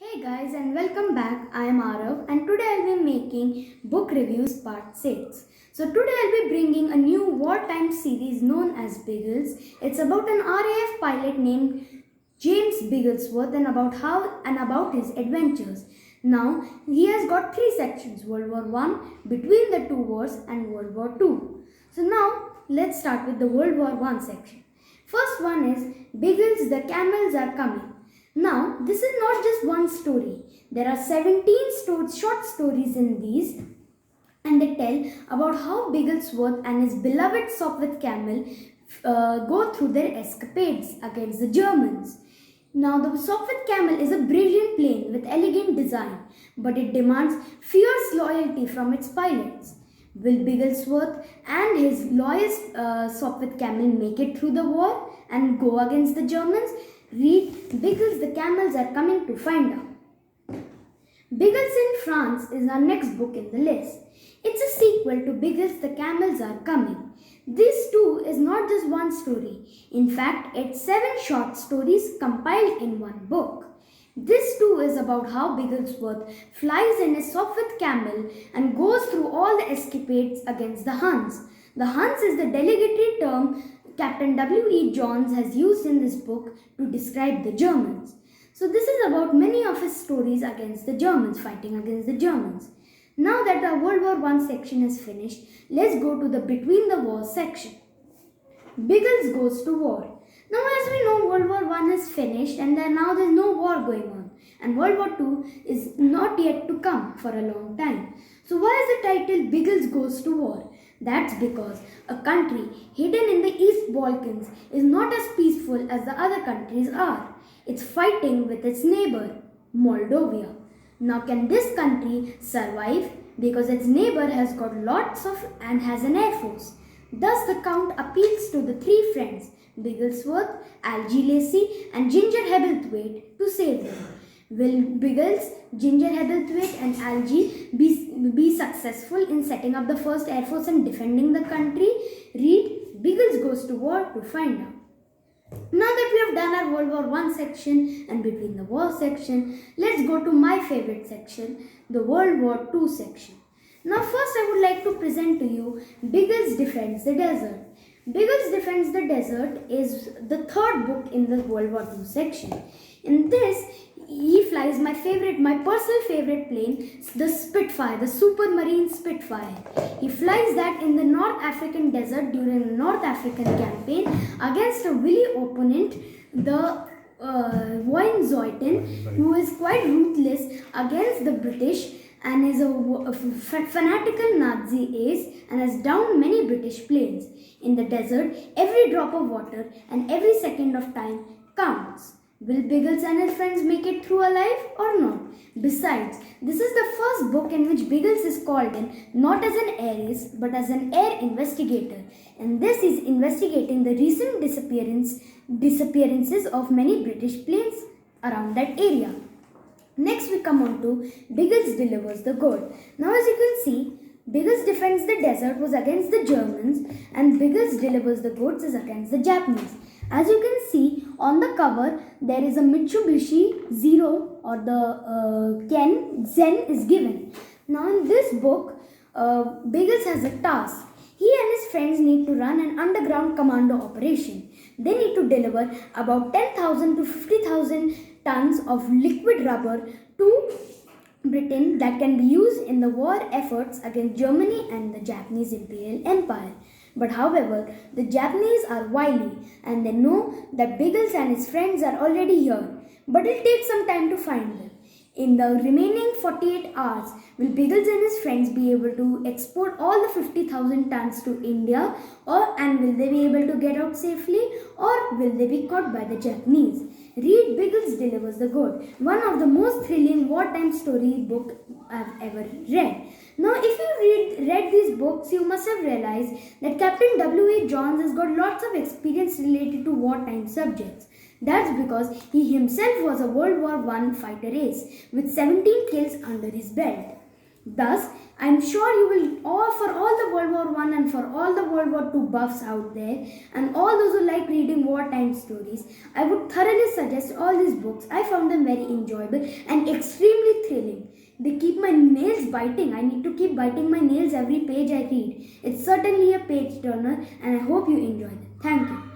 Hey guys, and welcome back. I am Aarav, and today I'll be making book reviews part 6. So today I'll be bringing a new wartime series known as Biggles. It's about an RAF pilot named James Bigglesworth and about his adventures. Now he has got three sections: World War One, Between the Two Wars, and World War Two. So now let's start with the World War One section. First one is Biggles, the Camels Are Coming. Now, this is not just one story. There are 17 short stories in these, and they tell about how Bigglesworth and his beloved Sopwith camel go through their escapades against the Germans. Now, the Sopwith camel is a brilliant plane with elegant design, but it demands fierce loyalty from its pilots. Will Bigglesworth and his loyal Sopwith camel make it through the war and go against the Germans? Read Biggles, the Camels Are Coming to find out. Biggles in France is our next book in the list. It's a sequel to Biggles, the Camels Are Coming. This too is not just one story. In fact, it's 7 short stories compiled in one book. This too is about how Bigglesworth flies in his Sopwith camel and goes through all the escapades against the Huns. The Huns is the delegatory term Captain W.E. Johns has used in this book to describe the Germans. So this is about many of his stories against the Germans, fighting against the Germans. Now that the World War I section is finished, let's go to the Between the Wars section. Biggles goes to war. Now as we know, World War I is finished and now there's no war going on. And World War II is not yet to come for a long time. So why is the title Biggles Goes to War? That's because a country hidden in the East Balkans is not as peaceful as the other countries are. It's fighting with its neighbor, Moldova. Now can this country survive? Because its neighbor has got lots of and has an air force. Thus the Count appeals to the three friends, Bigglesworth, Algy Lacey and Ginger Hebblethwaite to save them. Will Biggles, Ginger Hebblethwaite and Algy be successful in setting up the first air force and defending the country? Read Biggles Goes to War to find out. Now that we have done our World War I section and Between the War section, let's go to my favorite section, the World War II section. Now first I would like to present to you Biggles Defends the Desert. Biggles Defends the Desert is the third book in the World War II section. In this, he flies my personal favorite plane, the Spitfire, the Supermarine Spitfire. He flies that in the North African desert during the North African campaign against a wily opponent, the Zoyton, who is quite ruthless against the British and is a fanatical Nazi ace and has downed many British planes. In the desert, every drop of water and every second of time counts. Will Biggles and his friends make it through alive or not? Besides, this is the first book in which Biggles is called in not as an air ace but as an air investigator. And this is investigating the recent disappearances of many British planes around that area. Next we come on to Biggles Delivers the Good. Now as you can see, Biggles Defends the Desert was against the Germans and Biggles Delivers the Goods is against the Japanese. As you can see on the cover, there is a Mitsubishi Zero or the Zen is given. Now in this book, Biggles has a task. He and his friends need to run an underground commando operation. They need to deliver about 10,000 to 50,000 tons of liquid rubber to Britain that can be used in the war efforts against Germany and the Japanese Imperial Empire. But however, the Japanese are wily and they know that Biggles and his friends are already here. But it'll take some time to find them. In the remaining 48 hours, will Biggles and his friends be able to export all the 50,000 tons to India and will they be able to get out safely or will they be caught by the Japanese? Read Biggles Delivers the Good, one of the most thrilling wartime story book I've ever read. Now, if you read these books, you must have realized that Captain W.E. Johns has got lots of experience related to wartime subjects. That's because he himself was a World War I fighter ace with 17 kills under his belt. Thus, I'm sure you will all, for all the World War One and for all the World War Two buffs out there, and all those who like reading wartime stories, I would thoroughly suggest all these books. I found them very enjoyable and extremely thrilling. They keep my nails biting. I need to keep biting my nails every page I read. It's certainly a page turner, and I hope you enjoy them. Thank you.